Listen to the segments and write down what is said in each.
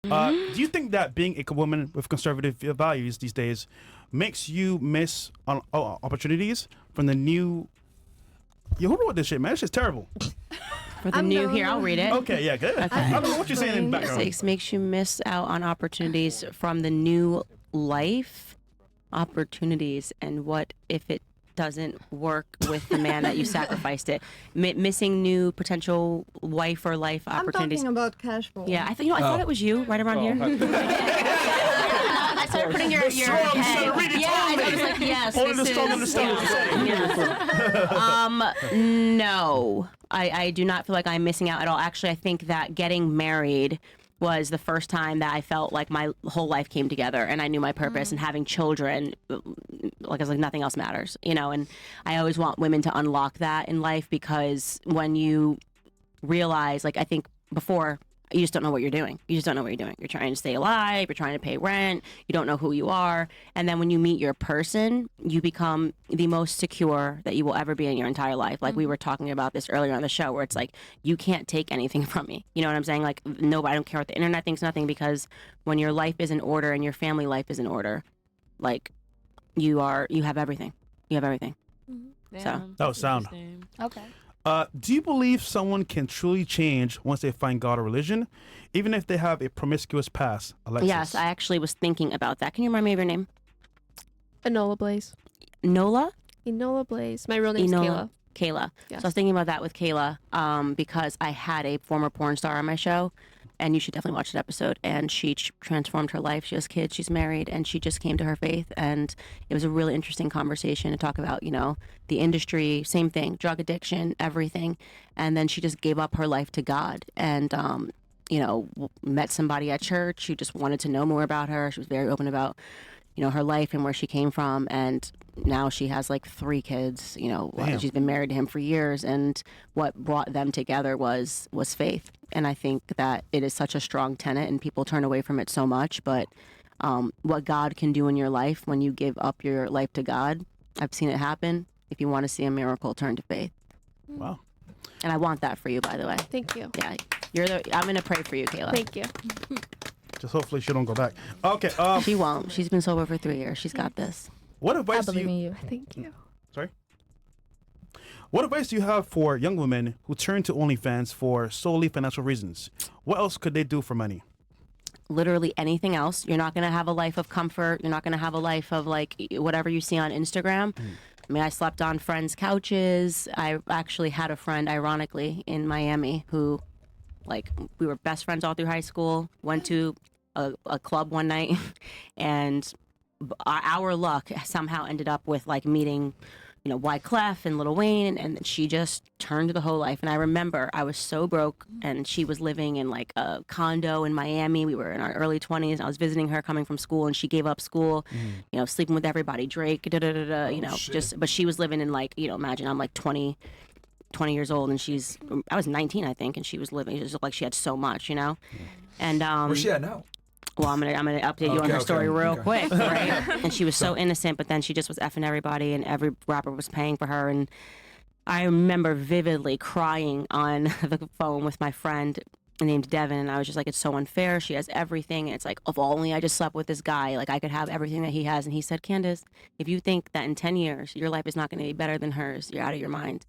Do you think that being a woman with conservative values these days makes you miss on opportunities from the new? Yo, who wrote this shit, man? This shit's terrible. For the new, here, I'll read it. Okay, yeah, good. Okay. I don't know what you're saying in the background. Six makes you miss out on opportunities from the new life opportunities, and what if it doesn't work with the man that you sacrificed it? Missing new potential wife or life opportunities. I'm talking about cash flow. Yeah, I thought it was you right around here. I started putting your head. I was like, yes, no, I do not feel like I'm missing out at all. Actually, I think that getting married was the first time that I felt like my whole life came together and I knew my purpose, and having children, like I was like, nothing else matters, and I always want women to unlock that in life, because when you realize, like, I think before, you just don't know what you're doing. You're trying to stay alive. You're trying to pay rent. You don't know who you are. And then when you meet your person, you become the most secure that you will ever be in your entire life. Like we were talking about this earlier on the show, where it's like, you can't take anything from me. You know what I'm saying? Like, nobody, I don't care what the internet thinks, nothing, because when your life is in order and your family life is in order, like, you have everything. You have everything. Mm-hmm. So that was sound. Okay. Do you believe someone can truly change once they find God or religion, even if they have a promiscuous past? Alexis? Yes, I actually was thinking about that. Can you remind me of your name? Enola Blaze. Nola? Enola Blaze. My real name's Kayla. Kayla. Yes. So I was thinking about that with Kayla, because I had a former porn star on my show, and you should definitely watch that episode. And she transformed her life. She has kids, she's married, and she just came to her faith. And it was a really interesting conversation to talk about, the industry, same thing, drug addiction, everything. And then she just gave up her life to God, and, met somebody at church who just wanted to know more about her. She was very open about, her life and where she came from. And now she has like 3 kids, she's been married to him for years, and what brought them together was faith. And I think that it is such a strong tenet, and people turn away from it so much, but what God can do in your life when you give up your life to God, I've seen it happen. If you want to see a miracle, turn to faith. Wow. And I want that for you, by the way. Thank you. Yeah, I'm going to pray for you, Kayla. Thank you. Just hopefully she don't go back. Okay. She won't. She's been sober for 3 years. She's got this. What advice I believe in you. Thank you. Sorry? What advice do you have for young women who turn to OnlyFans for solely financial reasons? What else could they do for money? Literally anything else. You're not going to have a life of comfort. You're not going to have a life of like whatever you see on Instagram. I mean, I slept on friends' couches. I actually had a friend, ironically, in Miami who, like, we were best friends all through high school, went to a club one night, and our luck somehow ended up with, like, meeting, Wyclef and Lil Wayne, and she just turned the whole life. And I remember I was so broke, and she was living in, like, a condo in Miami. We were in our early 20s. I was visiting her coming from school, and she gave up school, sleeping with everybody, Drake, but she was living in, like, imagine I'm like 20 years old, and I was 19, I think, and she was living, it just looked like she had so much, And where's she at now? Well, I'm gonna update you on her story real quick, right? And she was so innocent, but then she just was effing everybody, and every rapper was paying for her. And I remember vividly crying on the phone with my friend named Devin, and I was just like, it's so unfair. She has everything. And it's like, if only I just slept with this guy, like I could have everything that he has. And he said, Candace, if you think that in 10 years your life is not going to be better than hers, you're out of your mind.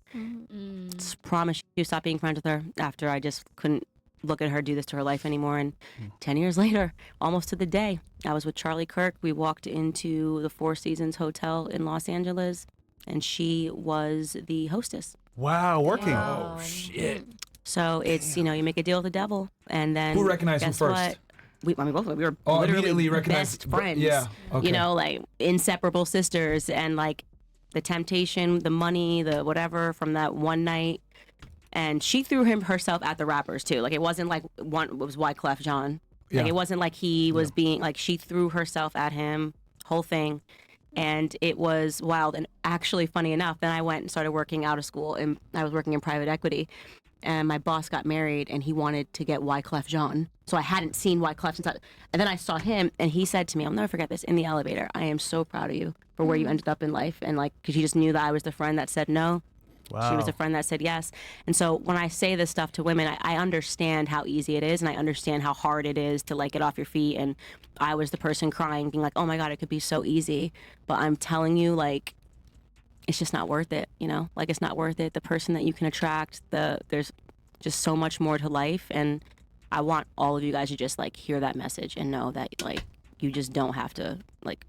Just promise you stop being friends with her. After I just couldn't look at her do this to her life anymore. And 10 years later, almost to the day, I was with Charlie Kirk. We walked into the Four Seasons Hotel in Los Angeles, and she was the hostess. Wow, working. Oh, shit. So it's, you make a deal with the devil, and then Who recognized him guess first? What? We were immediately literally recognized best friends. Yeah. Okay. Like inseparable sisters, and like the temptation, the money, the whatever from that one night. And she threw herself at the rappers too. Like it wasn't like it was Wyclef Jean. Like it wasn't like he was being like, she threw herself at him, whole thing. And it was wild. And actually, funny enough, then I went and started working out of school, and I was working in private equity. And my boss got married, and he wanted to get Wyclef Jean. So I hadn't seen Wyclef since and then I saw him, and he said to me, I'll never forget this, in the elevator, I am so proud of you for where you ended up in life. And like, because he just knew that I was the friend that said no. She was Wow. a friend that said yes. And so when I say this stuff to women, I understand how easy it is, and I understand how hard it is to like get off your feet. And I was the person crying, being like, "Oh my God, it could be so easy." But I'm telling you, like, it's just not worth it. You know, like it's not worth it. The person that you can attract, there's just so much more to life, and I want all of you guys to just like hear that message and know that like you just don't have to like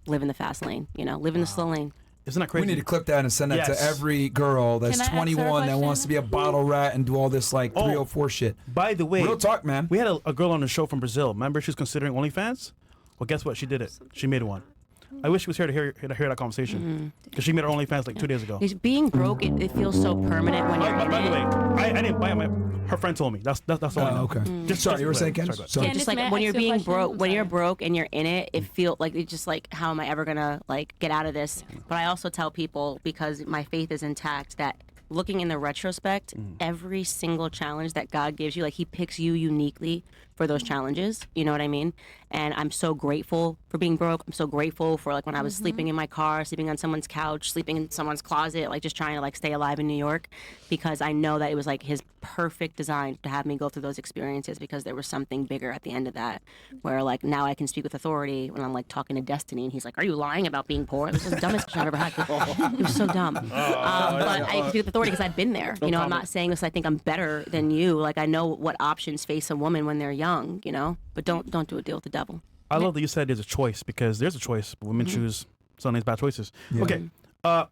live in the fast lane. You know, live in the slow lane. Isn't that We crazy? need to clip that and send that Yes. to every girl that's Can I ask her a 21 that wants question? to be a bottle rat and do all this like Oh. 304 shit. By the way, Real talk, man. we had a girl on the show from Brazil. Remember, she was considering OnlyFans. Well, guess what? She did it. She made one. I wish she was here to hear that conversation because she made her OnlyFans like 2 days ago. Is being broke, it feels so permanent when you're in By the it. way, I didn't buy it. Her friend told me. That's all I know. Okay. Just Sorry, you were saying, Candace? Sorry, Sorry. Candace, Just like may I when ask you're you a being question? broke, I'm when you're sorry. broke and you're in it, it feels like it's just like, how am I ever gonna like get out of this? But I also tell people, because my faith is intact, that looking in the retrospect, every single challenge that God gives you, like He picks you uniquely for those challenges. You know what I mean? And I'm so grateful for being broke. I'm so grateful for like when I was sleeping in my car, sleeping on someone's couch, sleeping in someone's closet, like just trying to like stay alive in New York, because I know that it was like His perfect design to have me go through those experiences, because there was something bigger at the end of that, where like now I can speak with authority when I'm like talking to Destiny, and he's like, "Are you lying about being poor?" This is the dumbest question I've ever had. It was so dumb. But I can speak with authority because I've been there. You know, I'm not saying this. I think I'm better than you. Like I know what options face a woman when they're young. You know, but don't do a deal with the devil. I love that you said there's a choice, because there's a choice. But women choose sometimes bad choices. Okay.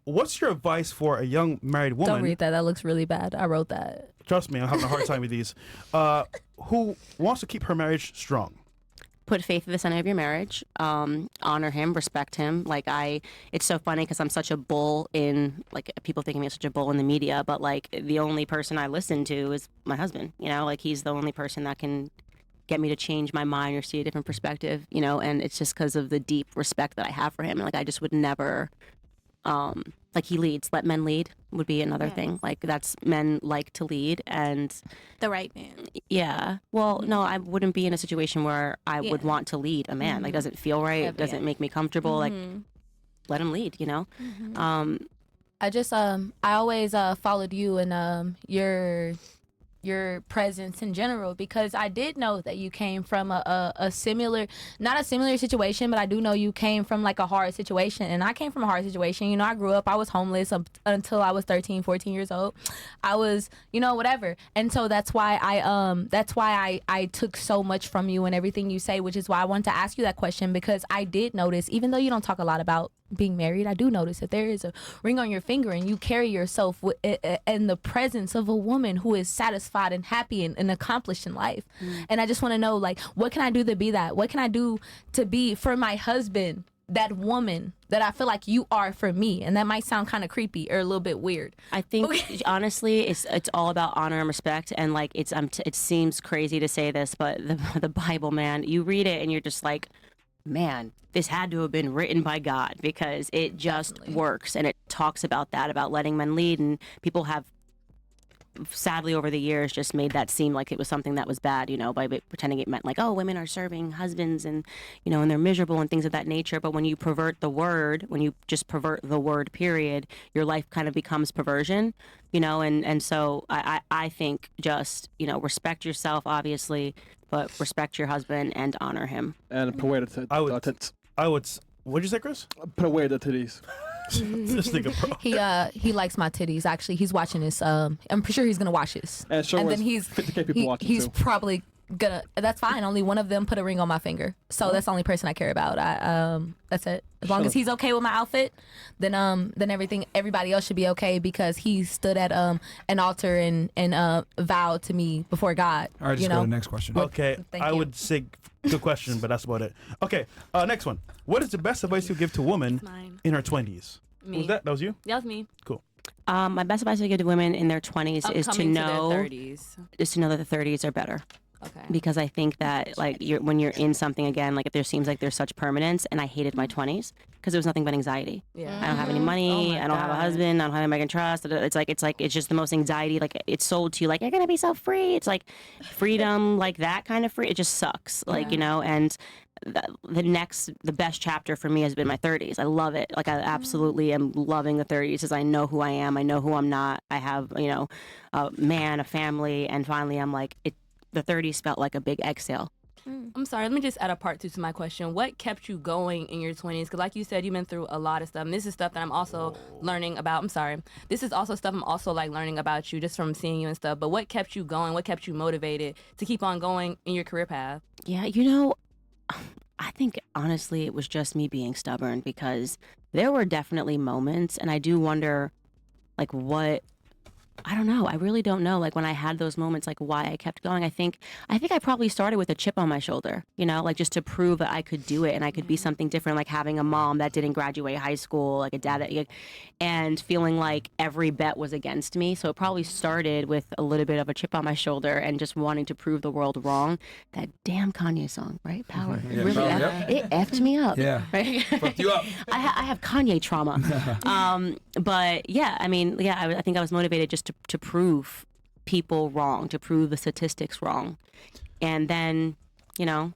What's your advice for a young married woman? Don't read that. That looks really bad. I wrote that. Trust me, I'm having a hard time with these. Who wants to keep her marriage strong? Put faith at the center of your marriage. Honor him, respect him. It's so funny because I'm such a bull in, like, people think of me as such a bull in the media, but like the only person I listen to is my husband. You know, like he's the only person that can get me to change my mind or see a different perspective. You know, and it's just because of the deep respect that I have for him. And like I just would never. Like he leads. Let men lead would be another thing. Like that's men like to lead, and The right man. yeah. Well, no, I wouldn't be in a situation where I would Yeah. want to lead a man. Like, doesn't feel right. Yeah, Doesn't yeah. make me comfortable. Like, let him lead. You know. I just I always followed you and your presence in general, because I did know that you came from a similar, not a similar situation, but I do know you came from like a hard situation, and I came from a hard situation. You know, I grew up, I was homeless until I was 13, 14 years old. I was, you know, whatever. And so that's why I took so much from you and everything you say, which is why I wanted to ask you that question, because I did notice, even though you don't talk a lot about being married, I do notice that there is a ring on your finger, and you carry yourself in the presence of a woman who is satisfied and happy and accomplished in life. And I just want to know, like, what can I do to be that? What can I do to be for my husband that woman that I feel like you are for me? And that might sound kind of creepy or a little bit weird. I think honestly, it's all about honor and respect. And like it seems crazy to say this, but the Bible, man, you read it and you're just like, man, this had to have been written by God, because it just works. And it talks about that, about letting men lead. And people have sadly over the years just made that seem like it was something that was bad, you know, by pretending it meant like, oh, women are serving husbands and, you know, and they're miserable and things of that nature. But when you pervert the word, when you just pervert the word, period, your life kind of becomes perversion, you know. And so I think just, you know, respect yourself, obviously, but respect your husband and honor him. And put away the tits. What'd you say, Chris? Put away the titties. This nigga, bro. He likes my titties. Actually, he's watching this. I'm pretty sure he's gonna watch this. And show And us then he's 50K people watching he's too. probably gonna. That's fine. Only one of them put a ring on my finger, so that's the only person I care about. That's it. As long as he's okay with my outfit, then everybody else should be okay, because he stood at an altar and vowed to me before God. All right, just you go know. to the next question. Okay, Thank I you. would say good question, but that's about it. Okay, next one. What is the best advice you give to a woman Mine. in her 20s? Me. Was that was you? That was me. Cool. My best advice I give to women in their 20s is to know to their 30s. is to know that the 30s are better. Okay. because I think that like when you're in something again, like if there seems like there's such permanence, and I hated my 20s because it was nothing but anxiety. Yeah. I don't have any money. I don't have a husband. I don't have anybody I can trust. It's just the most anxiety. Like it's sold to you like you're gonna be so free. It's like freedom, like that kind of free. It just sucks. Like and the best chapter for me has been my 30s. I love it. Like I absolutely am loving the 30s because I know who I am. I know who I'm not. I have a man, a family, and finally I'm like it. The 30s felt like a big exhale. I'm sorry, let me just add a part 2 to my question. What kept you going in your 20s? Because like you said, you've been through a lot of stuff. And this is stuff that I'm also learning about. I'm sorry. This is also stuff I'm also like learning about you just from seeing you and stuff. But what kept you going? What kept you motivated to keep on going in your career path? Yeah, I think honestly it was just me being stubborn because there were definitely moments, and I do wonder like what I don't know. I really don't know. Like when I had those moments, like why I kept going. I think I probably started with a chip on my shoulder, like just to prove that I could do it and I could be something different. Like having a mom that didn't graduate high school, like a dad that, and feeling like every bet was against me. So it probably started with a little bit of a chip on my shoulder and just wanting to prove the world wrong. That damn Kanye song, right? Power. Yeah, Really, Power, it effed me up. Yeah. Right? Fucked you up. I have Kanye trauma. But yeah, I think I was motivated just to prove people wrong, to prove the statistics wrong. And then, I don't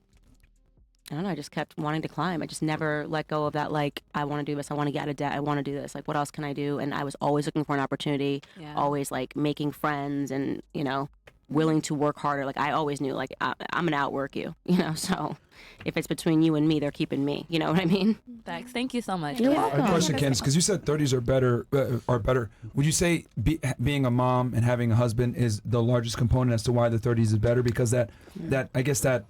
know, I just kept wanting to climb. I just never let go of that, like, I want to do this, I want to get out of debt, I want to do this, like, what else can I do? And I was always looking for an opportunity, always, like, making friends and, willing to work harder. Like, I always knew, like, I'm going to outwork you, so if it's between you and me, they're keeping me. You know what I mean? Thanks. Thank you so much. You're I have welcome. a question, Candace, because you said 30s are better. Would you say being a mom and having a husband is the largest component as to why the 30s is better? Because that I guess that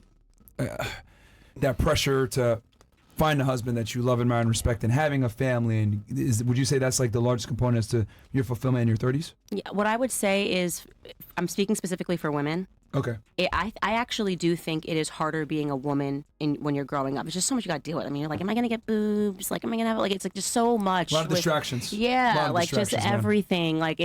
pressure to find a husband that you love, admire, and respect, and having a family, and would you say that's like the largest component as to your fulfillment in your 30s? Yeah, what I would say is, I'm speaking specifically for women. Okay. I actually do think it is harder being a woman when you're growing up. It's just so much you got to deal with. I mean, you're like, am I going to get boobs? Like, am I going to have, like, it's like just so much. A lot of distractions. Yeah, like just everything. Like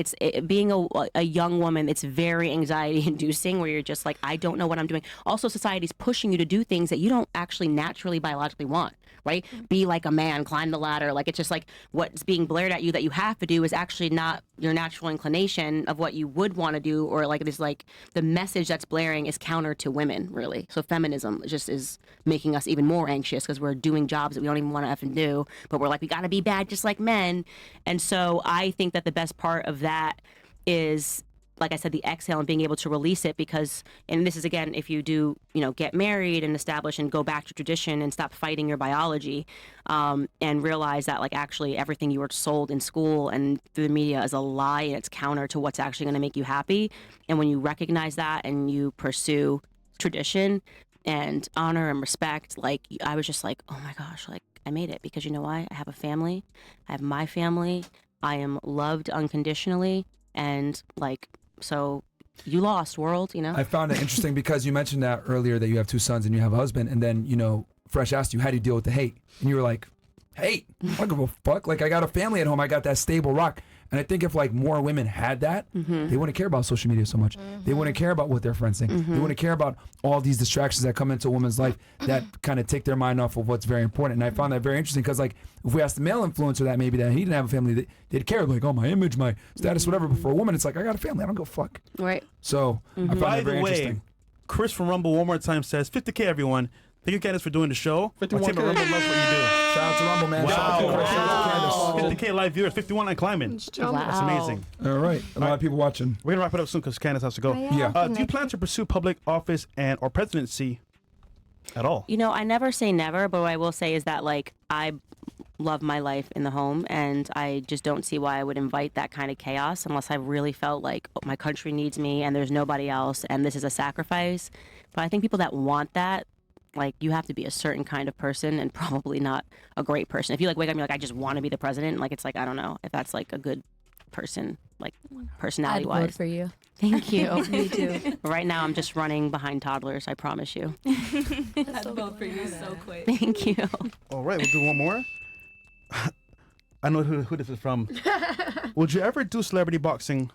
being a young woman, it's very anxiety inducing where you're just like, I don't know what I'm doing. Also, society's pushing you to do things that you don't actually naturally biologically want. Right? Be like a man, climb the ladder. Like, it's just like what's being blared at you that you have to do is actually not your natural inclination of what you would want to do, or like this, like the message that's blaring is counter to women, really. So feminism just is making us even more anxious because we're doing jobs that we don't even want to effing do, but we're like, we got to be bad just like men. And so I think that the best part of that is, like I said, the exhale and being able to release it, because, and this is again, if you do, get married and establish and go back to tradition and stop fighting your biology, and realize that like actually everything you were sold in school and through the media is a lie and it's counter to what's actually going to make you happy. And when you recognize that and you pursue tradition and honor and respect, like I was just like, oh my gosh, like I made it, because you know why? I have a family. I have my family. I am loved unconditionally. And like, so you lost, world, I found it interesting because you mentioned that earlier, that you have 2 sons and you have a husband, and then, Fresh asked you, how do you deal with the hate? And you were like, hate? I don't give a fuck. Like, I got a family at home. I got that stable rock. And I think if like more women had that, they wouldn't care about social media so much. They wouldn't care about what their friends think. They wouldn't care about all these distractions that come into a woman's life that kind of take their mind off of what's very important. And I found that very interesting because, like, if we asked the male influencer that maybe that he didn't have a family, they'd care, like, oh, my image, my status, whatever. But for a woman, it's like, I got a family. I don't go fuck. right? So I found By that the very way, interesting. Chris from Rumble one more time says 50K everyone. Thank you, Candace, for doing the show. 51K. Our team at Rumble loves what you do. Shout out to Rumble, man. Shout out to Chris. Shout out to Candace. 50K live viewers, 51 on climbing. Wow. That's amazing. All right. A lot of people watching. We're gonna wrap it up soon because Candace has to go. Yeah. Do you plan to pursue public office or presidency at all? I never say never, but what I will say is that like I love my life in the home, and I just don't see why I would invite that kind of chaos unless I really felt like my country needs me and there's nobody else and this is a sacrifice. But I think people that want that, like, you have to be a certain kind of person and probably not a great person. If you like wake up and you're like, I just want to be the president, like, it's like, I don't know if that's like a good person, like personality I'd wise. vote for you. Thank you. Me too. Right now I'm just running behind toddlers, I promise you. I'd vote for you so quick. Thank you. All right, we'll do one more. I know who this is from. Would you ever do celebrity boxing?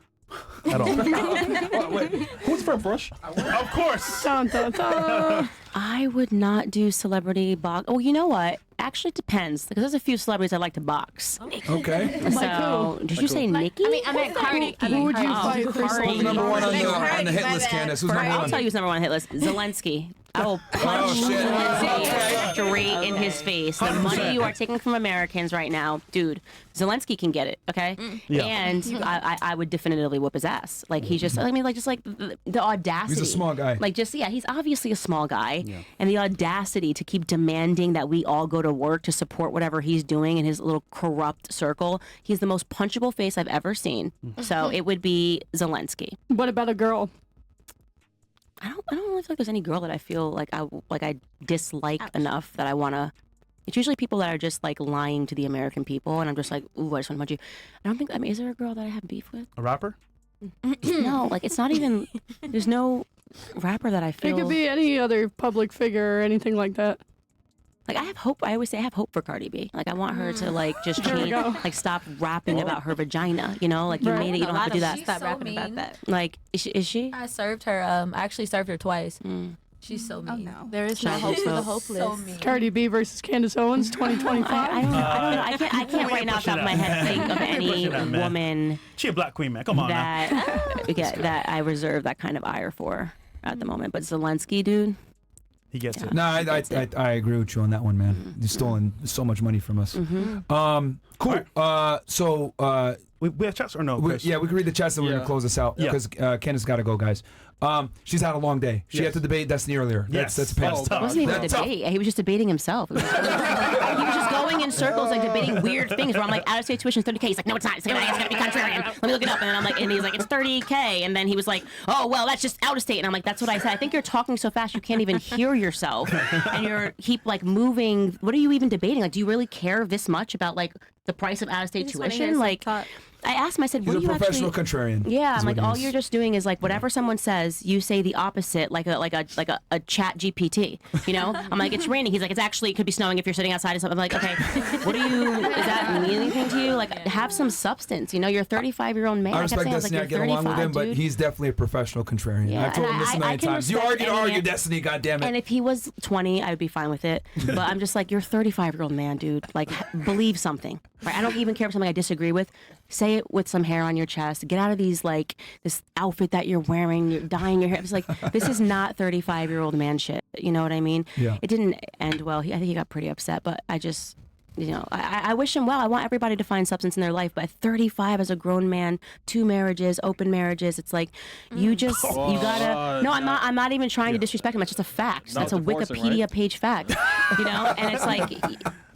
at all. Wait, who's from Brush? Of course. Dun, dun, dun. I would not do celebrity box. Oh, you know what? Actually, it depends because there's a few celebrities I like to box. Okay. So, did you say Nikki? I meant Cardi. Who would you Oh, fight for? Cardi. Who's number one on Cardi. the hit list, Candace? Who's number I'll one? tell you who's number one on the hit list. Zelensky. I will punch shit. Zelensky straight in his face. The money you are taking from Americans right now, dude, Zelensky can get it, okay? Yeah. And I would definitively whoop his ass. Like, he's just, I mean, like, just like the audacity. He's a small guy. Like, just, yeah, he's obviously a small guy. And the audacity to keep demanding that we all go to work to support whatever he's doing in his little corrupt circle. He's the most punchable face I've ever seen. So it would be Zelensky. What about a girl? I don't really feel like there's any girl that I feel like I dislike enough that I want to. It's usually people that are just like lying to the American people, and I'm just like, ooh, I just want to punch you. I don't think. I mean, is there a girl that I have beef with? A rapper? No, like it's not even. There's no rapper that I It feel could be any other public figure or anything like that. like. I have hope. I always say I have hope for Cardi B. Like I want her to like just There we change, go. like stop rapping about her vagina. You know, like you Right. made it. You don't have to do that. She's Stop so rapping mean. about that. Like is she? I served her. I actually served her twice. She's so mean. no. There is Should no I hope do for the so? hopeless. So mean. Cardi B versus Candace Owens, 2025. I don't know. I can't right now off the top of my head think of any pushing that, man. woman She a black queen, man. Come on now. that I reserve that kind of ire for at the moment. But Zelensky, dude, He gets it. No, I agree with you on that one, man. You've stolen so much money from us. Cool. So We have chats or no? we Chris? can read the chats and we're gonna close this out Yeah. because Candace got to go, guys. She's had a long day. She had to debate Destiny earlier. Yes. That's a pain. That's tough. it wasn't even a That's tough. debate. He was just debating himself. He was just going in circles, like debating weird things. Where I'm like, out of state tuition is 30K. He's like, no, it's not. It's gonna be contrarian. Let me look it up. And then I'm like, and he's like, it's 30K. And then he was like, oh well, that's just out of state. And I'm like, that's what I said. I think you're talking so fast you can't even hear yourself, and you're keep like moving. What are you even debating? Like, do you really care this much about like the price of out of state just wanna hear tuition? some like, thought. I asked him. I said, He's what a do you professional actually? contrarian. Yeah, is I'm what like, he all is. you're just doing is like whatever someone says, you say the opposite, like a chat GPT. You know? I'm like, it's raining. He's like, it could be snowing if you're sitting outside. I'm like, okay, does that mean anything to you? Like, have some substance. You know, you're a 35-year-old man. I kept respect saying, I was Destiny. I like, get you're along with 35, him, but dude. he's definitely a professional contrarian. Yeah, I've told him and this a I million can times. You respect argue, any argue, man. Destiny. Goddamn it. And if he was 20, I would be fine with it. But I'm just like, you're a 35-year-old man, dude. Like, believe something. Right? I don't even care if something I disagree with. Say it with some hair on your chest. Get out of these, like, this outfit that you're wearing. You're dyeing your hair. It's like, this is not 35-year-old man shit. You know what I mean? Yeah. It didn't end well. I think he got pretty upset. But I just, you know, I wish him well. I want everybody to find substance in their life. But at 35 as a grown man, 2 marriages, open marriages, it's like, you just, you gotta. No, I'm not even trying to disrespect him. It's just a fact. Not That's a divorcing, Wikipedia right? page fact. You know? And it's like,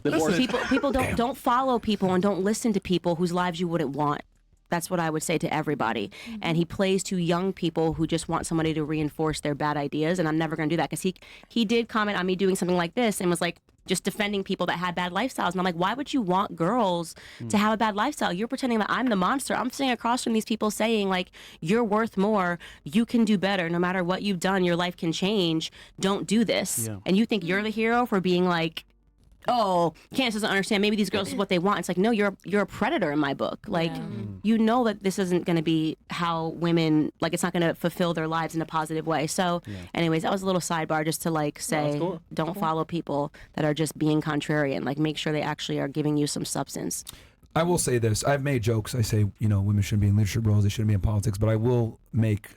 Divorce. people don't follow people and don't listen to people whose lives you wouldn't want. That's what I would say to everybody. And he plays to young people who just want somebody to reinforce their bad ideas. And I'm never going to do that because he did comment on me doing something like this and was like just defending people that had bad lifestyles. And I'm like, why would you want girls to have a bad lifestyle? You're pretending that I'm the monster. I'm sitting across from these people saying like, you're worth more. You can do better. No matter what you've done, your life can change. Don't do this. Yeah. And you think you're the hero for being like, oh, Candace doesn't understand. Maybe these girls is what they want. It's like, no, you're a predator in my book. Like, you know that this isn't going to be how women, like, it's not going to fulfill their lives in a positive way. So, anyways, that was a little sidebar just to like say, cool. don't follow people that are just being contrarian. Like, make sure they actually are giving you some substance. I will say this. I've made jokes. I say, you know, women shouldn't be in leadership roles. They shouldn't be in politics. But I will make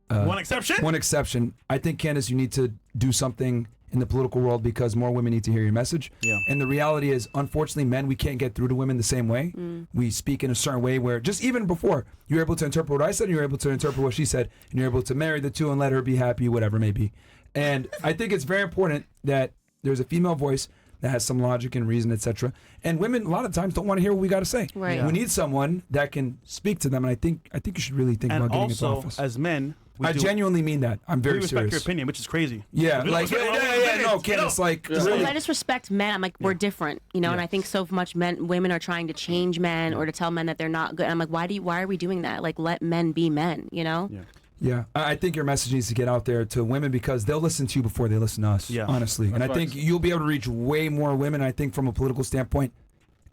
One exception? one exception. I think, Candace, you need to do something in the political world because more women need to hear your message. Yeah. And the reality is, unfortunately, men, we can't get through to women the same way. We speak in a certain way where just even before, you're able to interpret what I said, and you're able to interpret what she said, and you're able to marry the two and let her be happy, whatever it may be. And I think it's very important that there's a female voice that has some logic and reason, etc. And women, a lot of times, don't want to hear what we got to say. Right. We need someone that can speak to them, and I think you should really think And about getting into also, office. as men, I genuinely mean that. I'm very we respect serious. your opinion, which is crazy. Yeah, We like, don't respect our yeah, opinions, no, you Candace, know? like, Yeah. really. I just respect men. I'm like, we're different, you know, and I think so much women are trying to change men or to tell men that they're not good. And I'm like, why are we doing that? Like, let men be men, you know? Yeah. Yeah, I think your message needs to get out there to women because they'll listen to you before they listen to us, Yeah. honestly. And I That's think right. you'll be able to reach way more women, I think, from a political standpoint.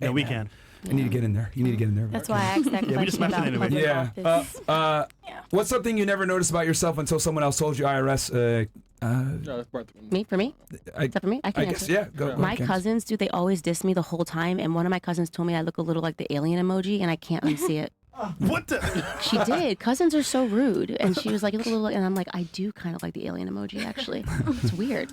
Yeah, Hey, we man. can. I need to get in there. You need to get in there. That's why I asked that Yeah, we just question smashed it about anyway. public office. What's something you never noticed about yourself until someone else told you? IRS. No, that's part of Me? For me? Is that for me? I can I answer. guess, yeah. Go, My Candace. cousins, dude, they always diss me the whole time. And one of my cousins told me I look a little like the alien emoji, and I can't unsee it. What the? She did. Cousins are so rude. And she was like, you look a little, and I'm like, I do kind of like the alien emoji, actually. It's weird.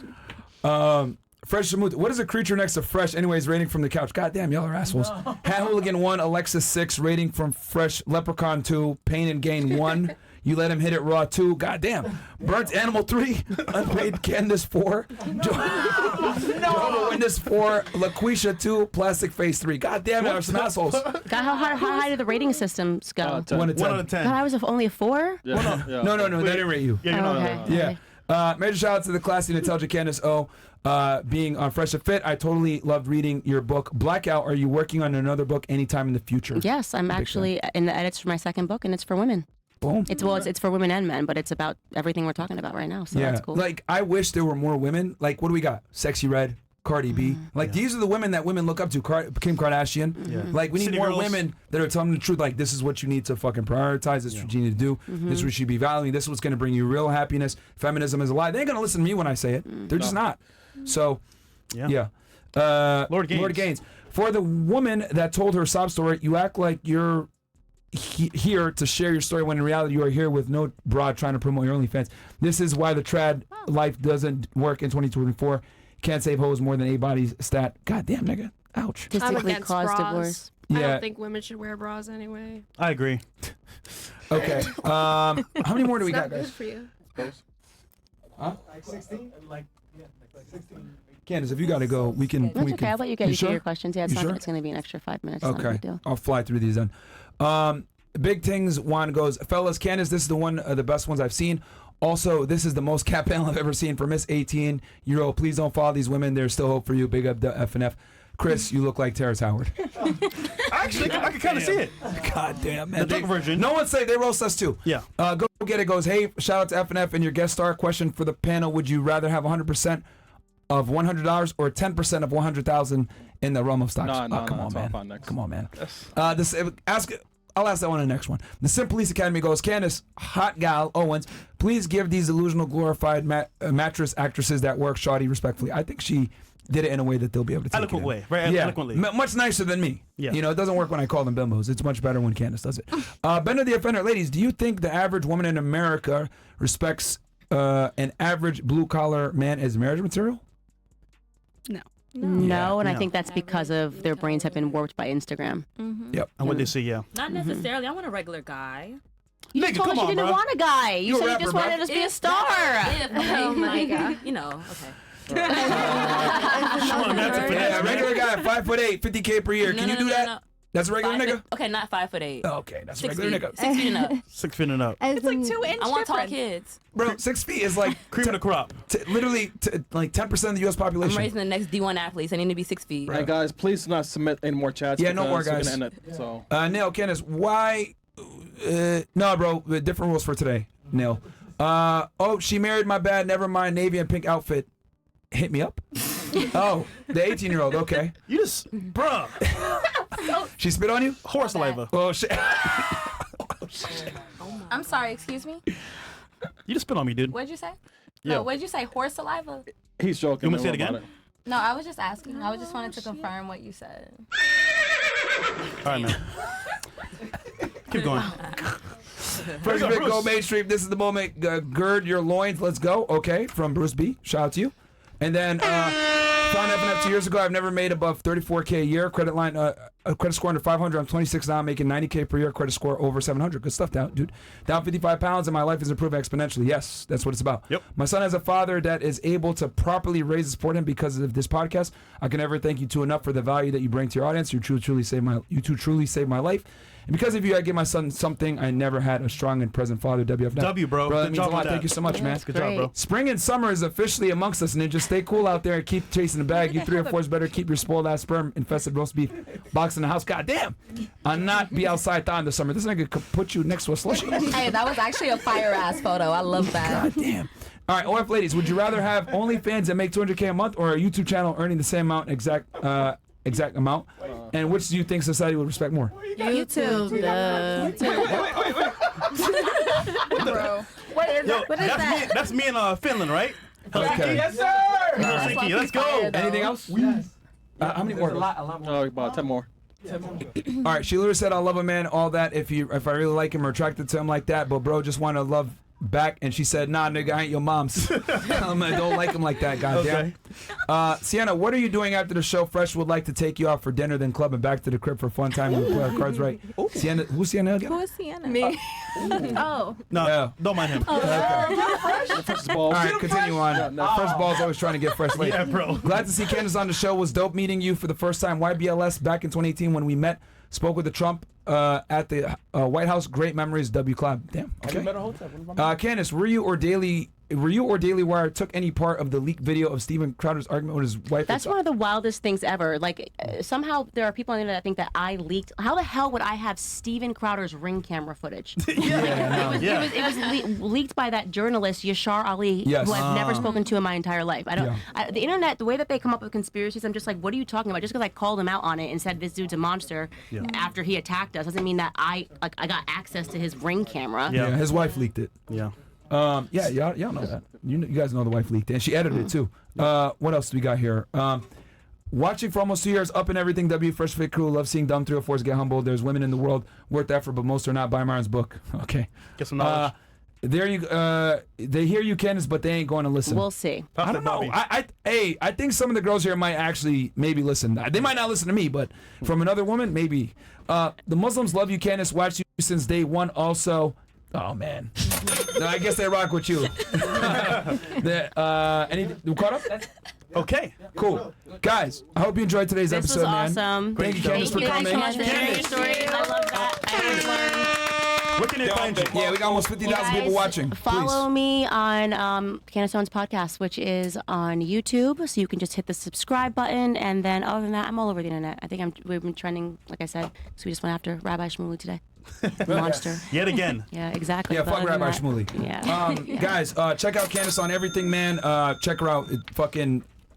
Fresh Shamoot. What is a creature next to Fresh? Anyways, rating from the couch. God damn, y'all are assholes. Hat Hooligan 1, Alexis 6, rating from Fresh. Leprechaun 2, Pain and Gain 1. You let him hit it raw 2. God damn. Burnt Animal 3, Unpaid Candace 4. Jehovah Witness 4, LaQuisha 2, Plastic Face 3. God damn, y'all are some assholes. God, how high did the rating systems go? 10. 1 to 10. 1 out of 10. God, I was only a 4? Yeah. Yeah. No, they didn't rate you. Yeah, you know. Okay. Yeah. Major shout out to the classy and intelligent Candace O. Being on Fresh and Fit. I totally loved reading your book, Blackout. Are you working on another book anytime in the future? Yes, I'm actually in the edits for my second book, and it's for women. Boom. It's for women and men, but it's about everything we're talking about right now. So Yeah. that's cool. Like, I wish there were more women. Like, what do we got? Sexy Red, Cardi B. Like, these are the women that women look up to. Kim Kardashian. Yeah. Like, we need City more girls. women that are telling the truth. Like, this is what you need to fucking prioritize. This is what you need to do. This is what you should be valuing. This is what's going to bring you real happiness. Feminism is a lie. They ain't going to listen to me when I say it. They're just not. So, yeah. Lord Gaines. For the woman that told her sob story, you act like you're here to share your story when in reality you are here with no broad trying to promote your OnlyFans. This is why the trad life doesn't work in 2024. Can't save hoes more than 8 bodies stat. God damn, nigga. Ouch. I'm Statistically against caused bras. divorce. I Yeah. don't think women should wear bras anyway. I agree. Okay. How many more do we It's got, not good guys? for you. Huh? Like 16? Like 16. Candace, if you got to go, we can. That's okay. I'll let you get sure? your questions. Yeah, it's You not. sure? It's going to be an extra 5 minutes. It's not a Okay, big deal. I'll fly through these then. Big Things Juan goes, fellas, Candace, this is the one of the best ones I've seen. Also, this is the most cat panel I've ever seen for Miss 18-year-old. Please don't follow these women. There's still hope for you. Big up the FNF. Chris, you look like Terrence Howard. Actually, I can kind of see it. God damn, man. The dark version. No one say they roast us too. Yeah. Go get it goes, hey, shout out to FNF and your guest star. Question for the panel. Would you rather have 100% of $100 or 10% of 100,000 in the realm of stocks? No, come no, on, talk man. about next. Come on, man. I'll ask that one in the next one. The Sim Police Academy goes, Candace, hot gal, Owens, please give these delusional glorified mattress actresses that work shoddy respectfully. I think she did it in a way that they'll be able to take Eloquent it in. way, very eloquently. Much nicer than me. Yeah. You know, it doesn't work when I call them bimbos. It's much better when Candace does it. Bender the Offender, ladies, do you think the average woman in America respects an average blue-collar man as marriage material? No, and I No. think that's because of their brains have been warped by Instagram. Yep. And what they see, yeah. Not necessarily. I want a regular guy. You Nigga, just told come us you on, didn't bro. want a guy. You You a said you rapper, just bro. wanted to be a star. Oh my god. You know. Okay. Come on, that's a Yeah, finesse, regular man. guy, 5'8", 50K per year. Can you do that? No. That's a regular nigga? Okay, not 5'8". Okay, that's a 6 regular feet. nigga. 6 feet and up. 6 feet and up. It's like 2 inch I want tall difference. kids. Bro, 6 feet is like Cream of the crop. literally like 10% of the U.S. I'm population. raising the next D1 athletes. I need to be 6 feet. Hey guys, please do not submit any more chats. Yeah, no more, because we're guys. gonna end it, so. Neil, Candace, why? No, bro, different rules for today. Neil. Oh, she married my bad. Never mind. Navy and pink outfit. Hit me up. Oh, the 18-year-old. Okay. You just, bruh, She spit on you? horse saliva. Oh shit. I'm sorry, excuse me? You just spit on me, dude. What'd you say? Yeah. No, what'd you say? Horse saliva? He's joking. You want me to say don't it worry again? about No, I was just asking. I just wanted to confirm what you said. All right, man. Keep going. First bit, go mainstream. This is the moment. Gird your loins. Let's go. Okay, from Bruce B. Shout out to you. And then found FNF 2 years ago. I've never made above 34K a year. Credit line, a credit score under 500. I'm 26 now. I'm making 90K per year. Credit score over 700. Good stuff, down, dude. Down 55 pounds, and my life is improving exponentially. Yes, that's what it's about. Yep. My son has a father that is able to properly raise and support him because of this podcast. I can never thank you two enough for the value that you bring to your audience. You two truly saved my life. And because of you, I give my son something I never had, a strong and present father. WFNF. W, bro. Bro, that Good means a job lot. with that. Thank you so much, man. Good job, bro. Spring and summer is officially amongst us, Ninja. Stay cool out there and keep chasing the bag. You 3 or 4s better keep your spoiled ass sperm infested roast beef box in the house. God damn. I'll not be outside thawing this summer. This nigga could put you next to a slushy. Hey, that was actually a fire ass photo. I love that. God damn. All right, OF ladies, would you rather have OnlyFans that make 200K a month or a YouTube channel earning the same amount exact amount? And which do you think society would respect more? YouTube. Bro. Yo, that's me in Finland, right? Okay. Yes, sir. Helsinki, let's go. Anything else? How many more? No, about 10 more. All right, she literally said, "I love a man, all that. If I really like him or attracted to him like that, but bro, just want to love back." And she said, "Nah, nigga, I ain't your mom's. I don't like him like that, goddamn." Okay. Sienna, what are you doing after the show? Fresh would like to take you out for dinner, then club and back to the crib for fun time. And play our cards right. Sienna, who's Sienna again? Who is Sienna? Me. Oh. No, Yeah. don't mind him. First ball. All right, continue on. First ball's always trying to get fresh late. Yeah, bro. Glad to see Candace on the show. Was dope meeting you for the first time. YBLS back in 2018 when we met. Spoke with the Trump at the White House. Great memories. W Club. Damn. Okay. Candace, were you or Daily Wire took any part of the leaked video of Steven Crowder's argument with his wife? That's one of the wildest things ever. Like, somehow there are people on the internet that think that I leaked. How the hell would I have Steven Crowder's Ring camera footage? It was leaked by that journalist Yashar Ali, Yes. who I've never spoken to in my entire life. I don't. Yeah. The internet, the way that they come up with conspiracies, I'm just like, what are you talking about? Just because I called him out on it and said this dude's a monster after he attacked us doesn't mean that I got access to his Ring camera. Yeah, his wife leaked it. Yeah. Y'all know that. You guys know the wife leaked it, and she edited it too. What else do we got here? Watching for almost 2 years, up and everything. W Fresh Fit Crew. Love seeing dumb 304s get humbled. There's women in the world worth the effort, but most are not. Buy Myron's book. Okay. Get some knowledge. There you. They hear you, Candace, but they ain't going to listen. We'll see. I don't know. I think some of the girls here might actually maybe listen. They might not listen to me, but from another woman, maybe. The Muslims love you, Candace. Watched you since day one. Also. Oh man, no, I guess they rock with you. You caught up? Okay. Cool, guys. I hope you enjoyed today's This episode, was man. awesome. Thank you, Candace, for coming. Thank you so much for sharing your stories. I love that. I always learn. Where can they find you? Yeah, we got almost 50,000 people watching. Follow me on Candace Owens podcast, which is on YouTube. So you can just hit the subscribe button, and then other than that, I'm all over the internet. I think we've been trending, like I said. So we just went after Rabbi Shmuley today. Monster. Yet again. Yeah, exactly. Yeah, But fuck other than Rabbi that- Shmuley. Yeah. Guys, check out Candace on everything, man. Check her out.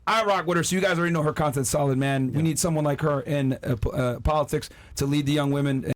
I rock with her, so you guys already know her content's solid, man. We need someone like her in politics to lead the young women.